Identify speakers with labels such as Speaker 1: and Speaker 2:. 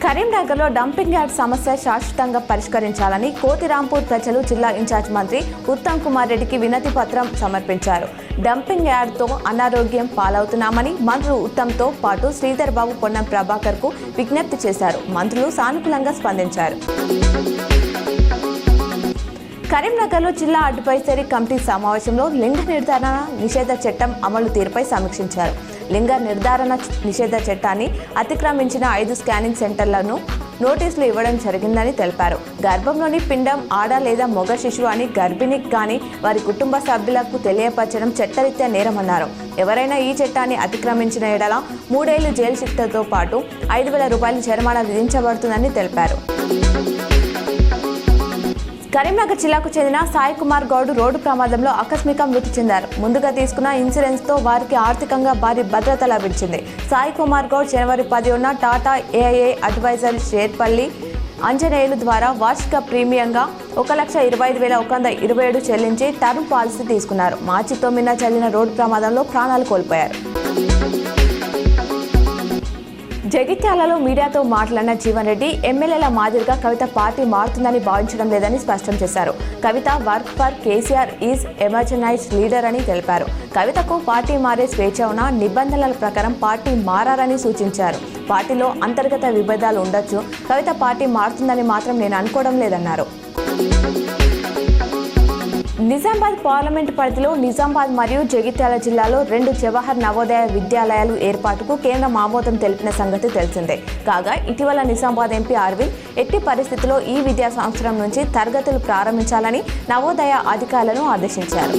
Speaker 1: కరీంనగర్లో dumping yard సమస్య శాశ్వతంగా పరిష్కరించాలని కోతిరాంపూర్ ప్రజలు జిల్లా ఇన్ఛార్జ్ మంత్రి ఉత్తమ్ కుమార్ రెడ్డికి వినతి పత్రం సమర్పించారు. డంపింగ్ యార్డ్తో అనారోగ్యం పాలవుతున్నామని మంత్రులు ఉత్తమ్తో పాటు శ్రీధర్ బాబు, పొన్నం ప్రభాకర్కు విజ్ఞప్తి చేశారు. మంత్రులు సానుకూలంగా స్పందించారు. కరీంనగర్లో జిల్లా అడ్వైజరీ కమిటీ సమావేశంలో లింగ నిర్ధారణ నిషేధ చట్టం అమలు తీరుపై సమీక్షించారు. లింగ నిర్ధారణ నిషేధ చట్టాన్ని అతిక్రమించిన 5 స్కానింగ్ సెంటర్లను నోటీసులు ఇవ్వడం జరిగిందని తెలిపారు. గర్భంలోని పిండం ఆడ లేదా మొగ శిశువు అని గర్భిణికి కానీ వారి కుటుంబ సభ్యులకు తెలియపరచడం చట్టరీత్యా నేరమన్నారు. ఎవరైనా ఈ చట్టాన్ని అతిక్రమించిన ఎడల 3 ఏళ్ల జైలు శిక్షతో పాటు 5,000 రూపాయల జరిమానా విధించబడుతుందని తెలిపారు. కరీంనగర్ జిల్లాకు చెందిన సాయి కుమార్ గౌడ్ రోడ్డు ప్రమాదంలో ఆకస్మిక మృతి చెందారు. ముందుగా తీసుకున్న ఇన్సూరెన్స్తో వారికి ఆర్థికంగా భారీ భద్రత లభించింది. సాయి కుమార్ గౌడ్ జనవరి 10న టాటా ఏఐఏ అడ్వైజర్ షేర్పల్లి అంజనేయులు ద్వారా వార్షిక ప్రీమియంగా 1,25,127 చెల్లించి టర్మ్ పాలసీ తీసుకున్నారు. మార్చి 9న జరిగిన రోడ్డు ప్రమాదంలో ప్రాణాలు కోల్పోయారు. జగిత్యాలలో మీడియాతో మాట్లాడిన జీవన్ రెడ్డి ఎమ్మెల్యేల మాదిరిగా కవిత పార్టీ మారుతుందని భావించడం లేదని స్పష్టం చేశారు. Kavitha work for KCR is emergenised leader అని తెలిపారు. కవితకు పార్టీ మారే స్వేచ్ఛ ఉన్న నిబంధనల ప్రకారం పార్టీ మారని సూచించారు. పార్టీలో అంతర్గత విభేదాలు ఉండొచ్చు, కవిత పార్టీ మారుతుందని మాత్రం నేను అనుకోవడం లేదన్నారు. నిజామాబాద్ పార్లమెంటు పరిధిలో నిజామాబాద్ మరియు జగిత్యాల జిల్లాలో 2 జవహర్ నవోదయ విద్యాలయాలు ఏర్పాటుకు కేంద్రం ఆమోదం తెలిపిన సంగతి తెలిసిందే. కాగా ఇటీవల నిజామాబాద్ ఎంపీ అరవింద్ ఎట్టి పరిస్థితుల్లో ఈ విద్యా సంవత్సరం నుంచి తరగతులు ప్రారంభించాలని నవోదయ అధికారులను ఆదేశించారు.